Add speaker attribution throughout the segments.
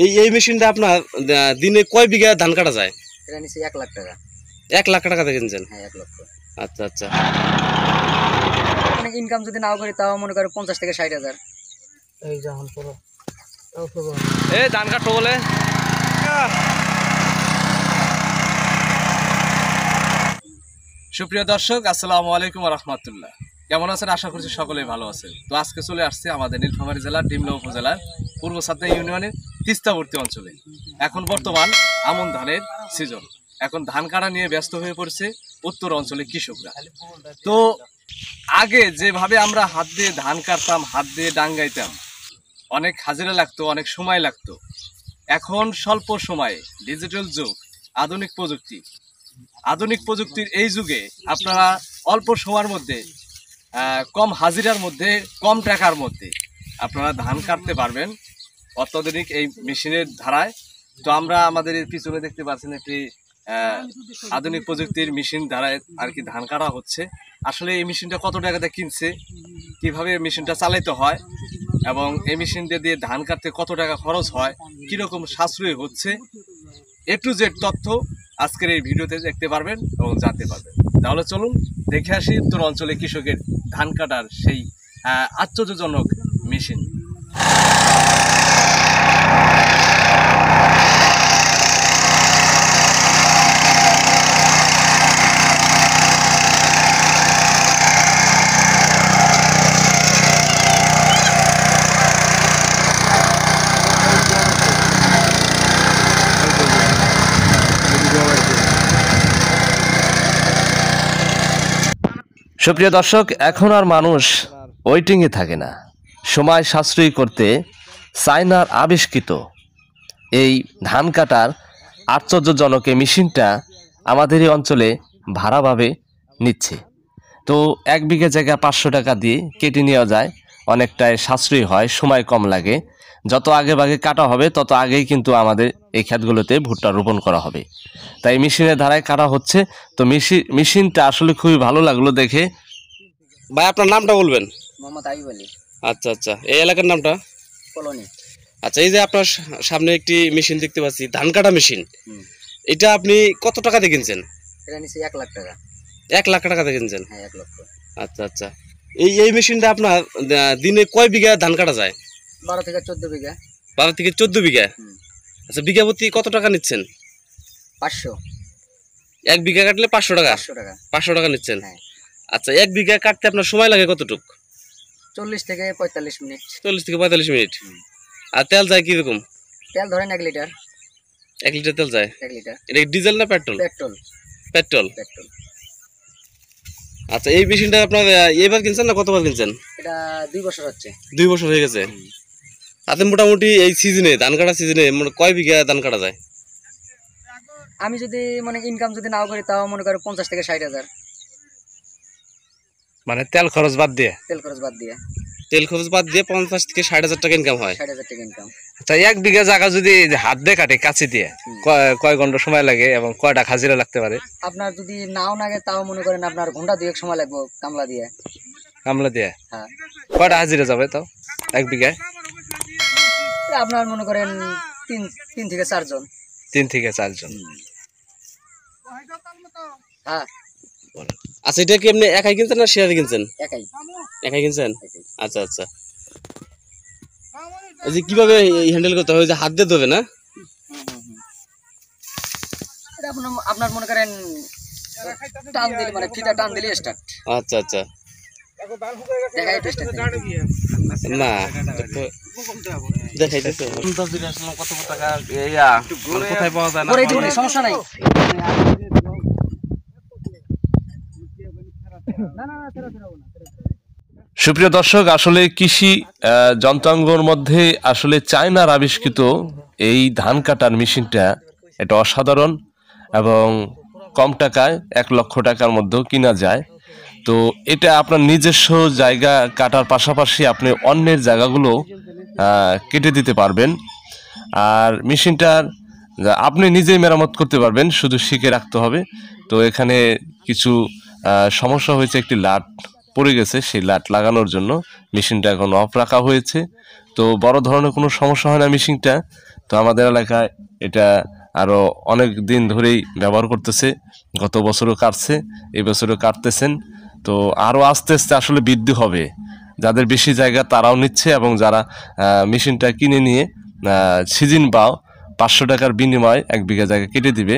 Speaker 1: এই মেশিনটা আপনার দিনে কয় বিঘা ধান কাটা যায়?
Speaker 2: এটা নিচে 1 লাখ টাকা।
Speaker 1: 1 লাখ টাকা দিয়ে কিনছেন?
Speaker 2: হ্যাঁ 1 লক্ষ।
Speaker 1: আচ্ছা আচ্ছা।
Speaker 2: মানে ইনকাম যদি নাও করি তাও মনে করো 50 থেকে 60,000। এই যখন পুরো
Speaker 1: এই ধান কাটবো বলে
Speaker 3: সুপ্রিয় দর্শক, আসসালামু আলাইকুম ওয়া রাহমাতুল্লাহ। কেমন আছেন? আশা করছি সকলেই ভালো আছেন। তো আজকে চলে আসছে আমাদের নীলফামারী জেলার ডিমলা উপজেলার পূর্ব ছাতনা ইউনিয়নের তিস্তাবর্তী অঞ্চলে। এখন বর্তমান আমন ধানের সিজন। এখন ধান কাটা নিয়ে ব্যস্ত হয়ে পড়ছে উত্তর অঞ্চলের কৃষকরা। তো আগে যেভাবে আমরা হাত দিয়ে ধান কাটতাম, হাত দিয়ে ডাঙ্গাইতাম, অনেক হাজিরা লাগতো, অনেক সময় লাগতো। এখন স্বল্প সময়ে ডিজিটাল যুগ, আধুনিক প্রযুক্তির এই যুগে আপনারা অল্প সময়ের মধ্যে কম হাজিরার মধ্যে কম টাকার মধ্যে আপনারা ধান কাটতে পারবেন অত্যাধুনিক এই মেশিনের ধারায়। তো আমরা আমাদের পিছনে দেখতে পাচ্ছেন একটি আধুনিক প্রযুক্তির মেশিন ধারায় আর কি ধান কাটা হচ্ছে। আসলে এই মেশিনটা কত টাকাতে কিনছে, কিভাবে মেশিনটা চালাইতে হয় এবং এই মেশিন দিয়ে ধান কাটতে কত টাকা খরচ হয়, কীরকম সাশ্রয় হচ্ছে, A to Z তথ্য আজকের এই ভিডিওতে দেখতে পারবেন এবং জানতে পারবেন। তাহলে চলুন দেখে আসি উত্তর অঞ্চলে কৃষকের ধান কাটার সেই আশ্চর্যজনক মেশিন।
Speaker 4: সুপ্রিয় দর্শক, এখন আর মানুষ ওয়েটিংয়ে থাকে না। সময় সাশ্রয়ী করতে চায়নার আবিষ্কৃত এই ধান কাটার আশ্চর্যজনক এই মেশিনটা আমাদের এই অঞ্চলে ভাড়াভাবে নিচ্ছে। তো 1 বিঘা জায়গা 500 টাকা দিয়ে কেটে নেওয়া যায়, অনেকটাই সাশ্রয়ী হয়, সময় কম লাগে। যত আগে ভাগে কাটা হবে তত আগেই কিন্তু আমাদের এই ক্ষেতগুলোতে ভুট্টা রোপণ করা হবে। তাই মেশিনের ধারায় কাটা হচ্ছে। তো মেশিনটা আসলে খুবই ভালো লাগলো দেখে।
Speaker 1: ভাই আপনার নামটা বলবেন?
Speaker 2: মোহাম্মদ আইয়ুব আলী।
Speaker 1: আচ্ছা আচ্ছা। এই এলাকার নামটা?
Speaker 2: কলোনি।
Speaker 1: আচ্ছা, এই যে আপনার সামনে একটি মেশিন দেখতে পাচ্ছি, ধান কাটা মেশিন, এটা আপনি কত টাকা দিয়ে কিনছেন?
Speaker 2: এটা নিচে 1 লাখ টাকা।
Speaker 1: 1 লাখ টাকা দিয়ে কিনছেন?
Speaker 2: হ্যাঁ 1 লক্ষ।
Speaker 1: আচ্ছা আচ্ছা। এই মেশিনটা আপনার দিনে কয় বিঘা ধান কাটা যায়?
Speaker 2: 12 থেকে 14 বিঘা।
Speaker 1: 12 থেকে 14 বিঘা। আচ্ছা, বিঘা প্রতি কত টাকা নিচ্ছেন?
Speaker 2: 500।
Speaker 1: 1 বিঘা কাটলে 500 টাকা?
Speaker 2: 500 টাকা।
Speaker 1: 500 টাকা নিচ্ছেন?
Speaker 2: হ্যাঁ।
Speaker 1: আচ্ছা, 1 বিঘা কাটতে আপনার সময় লাগে কতটুক?
Speaker 2: 40 থেকে 45 মিনিট।
Speaker 1: 40 থেকে 45 মিনিট। আর তেল যায় কিরকম?
Speaker 2: তেল ধরেন 1 লিটার।
Speaker 1: 1 লিটার তেল যায়?
Speaker 2: 1 লিটার।
Speaker 1: এটা ডিজেল না পেট্রোল?
Speaker 2: পেট্রোল।
Speaker 1: পেট্রোল।
Speaker 2: পেট্রোল।
Speaker 1: আচ্ছা, এই মেশিনটা আপনার এবার কিনছেন না কতবার কিনছেন?
Speaker 2: এটা 2 বছর হচ্ছে।
Speaker 1: 2 বছর হয়ে গেছে। তাতে মোটামুটি এই সিজনে, ধান কাটা সিজনে কয় বিঘা ধান কাটা যায়?
Speaker 2: আমি যদি মানে ইনকাম যদি নাও করি তাও মনে করো 50 থেকে 60,000।
Speaker 3: মানে তেল খরচ বাদ দিয়ে?
Speaker 2: তেল খরচ বাদ দিয়ে।
Speaker 1: তেল খরচ বাদ দিয়ে 50 থেকে 60,000 টাকা ইনকাম হয়?
Speaker 2: 60,000 টাকা ইনকাম।
Speaker 3: আচ্ছা, 1 বিঘা জায়গা যদি হাত দিয়ে কাটে কাঁচি দিয়ে কয় ঘন্টা সময় লাগে এবং কয়টা হাজিরা লাগতে পারে?
Speaker 2: আপনার যদি নাও লাগে তাও মনে করেন আপনার ঘন্টা 2 সময় লাগবে কামলা দিয়ে।
Speaker 3: কামলা দিয়ে?
Speaker 2: হ্যাঁ।
Speaker 3: কয়টা হাজিরা যাবে তাও 1 বিঘায়?
Speaker 2: আপনার মনে করেন 3 থেকে 4 জন।
Speaker 3: 3 থেকে 4 জন।
Speaker 2: হ্যাঁ।
Speaker 1: আচ্ছা, এটা কি আপনি একাই কিনছেন না শেয়ারে কিনছেন? একাই কিনছেন? আচ্ছা আচ্ছা। এই যে কিভাবে হ্যান্ডেল করতে হবে, যে হাত দিয়ে ধরবে না?
Speaker 2: এটা আপনার মনে করেন টান দিলে মানে ফিতা টান দিলে স্টার্ট।
Speaker 1: আচ্ছা আচ্ছা।
Speaker 2: দেখাই তো স্টার্ট
Speaker 1: না দেখাইতেছে কত টাকা কোথায় পাওয়া যায় না?
Speaker 2: সমস্যা নাই।
Speaker 4: সুপ্রিয় দর্শক, আসলে কৃষি যন্ত্রাঙ্গর মধ্যে আসলে চায়নার আবিষ্কৃত এই ধান কাটার মেশিনটা এটা অসাধারণ এবং কম টাকায় 1 লক্ষ টাকার মধ্যেও কিনা যায়। তো এটা আপনার নিজস্ব জায়গা কাটার পাশাপাশি আপনি অন্যের জায়গাগুলো কেটে দিতে পারবেন। আর মেশিনটার আপনি নিজেই মেরামত করতে পারবেন, শুধু শিখে রাখতে হবে। তো এখানে কিছু সমস্যা হয়েছে, একটি লাট পড়ে গেছে, সেই লাট লাগানোর জন্য মেশিনটা এখন অফ রাখা হয়েছে। তো বড় ধরনের কোনো সমস্যা হয় না মেশিনটা। তো আমাদের এলাকায় এটা আরো অনেক দিন ধরেই ব্যবহার করতেছে, গত বছরও কাটছে, এই বছরও কাটতেছেন। তো আরো আস্তে আস্তে আসলে বৃদ্ধি হবে, যাদের বেশি জায়গা তারাও নিচ্ছে, এবং যারা মেশিনটা কিনে নিয়ে সিজন বাও 500 টাকার বিনিময়ে 1 বিঘা জায়গা কেটে দিবে,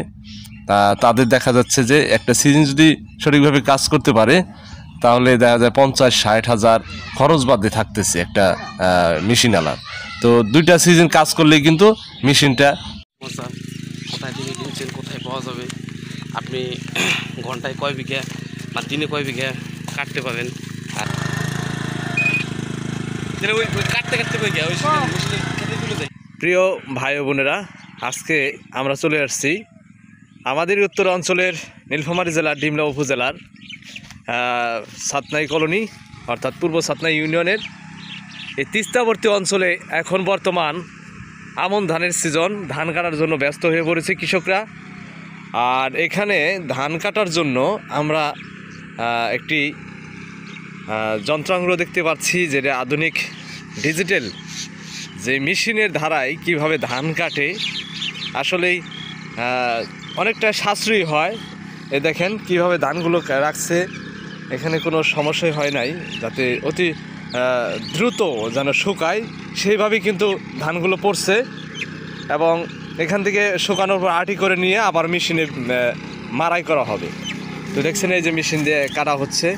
Speaker 4: তাদের দেখা যাচ্ছে যে একটা সিজন যদি সঠিকভাবে কাজ করতে পারে তাহলে দেখা যায় 50-60 হাজার খরচ বাদে থাকতেছে একটা মেশিন আলার। তো 2টা সিজন কাজ করলেই কিন্তু মেশিনটা।
Speaker 1: কোথায় থেকে কিনছেন, কোথায় পাওয়া যাবে, আপনি ঘন্টায় কয় বিঘা বা দিনে কয় বিঘা কাটতে পারেন, আর ওই কাটতে কাটতে কই গিয়া ওই মেশিনের খেতে চলে যায়।
Speaker 3: প্রিয় ভাই ও বোনেরা, আজকে আমরা চলে আসছি আমাদের উত্তর অঞ্চলের নীলফামারী জেলার ডিমলা উপজেলার সাতনাই কলোনি অর্থাৎ পূর্ব সাতনাই ইউনিয়নের এই তিস্তাবর্তী অঞ্চলে এখন বর্তমান আমন ধানের সিজন, ধান কাটার জন্য ব্যস্ত হয়ে পড়েছে কৃষকরা। আর এখানে ধান কাটার জন্য আমরা একটি যন্ত্রাংশ দেখতে পাচ্ছি, যেটা আধুনিক ডিজিটাল যে মেশিনের ধারায় কিভাবে ধান কাটে, আসলেই অনেকটা সাশ্রয়ী হয়। এ দেখেন কিভাবে ধানগুলো রাখছে, এখানে কোনো সমস্যাই হয় নাই, যাতে অতি দ্রুত যেন শুকায় সেইভাবেই কিন্তু ধানগুলো পড়ছে, এবং এখান থেকে শুকানোর পর আটি করে নিয়ে আবার মেশিনে মাড়াই করা হবে। তো দেখছেন এই যে মেশিন দিয়ে কাটা হচ্ছে,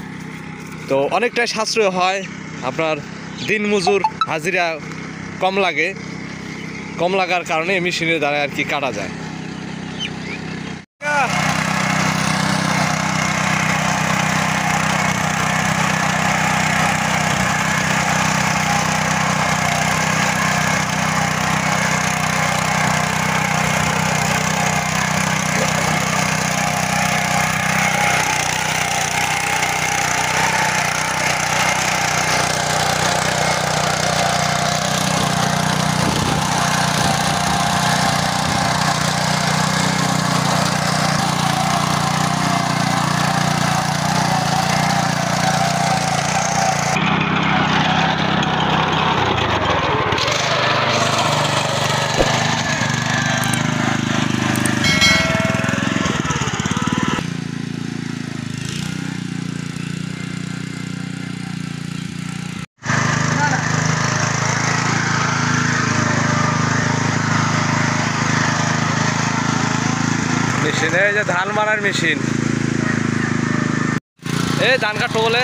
Speaker 3: তো অনেকটাই সাশ্রয় হয়, আপনার দিন মজুর হাজিরা কম লাগে, কম লাগার কারণে মেশিনের দ্বারা আর কি কাটা যায়। মেশিনে যে ধান মারার মেশিন, এই ধান কাটবো বলে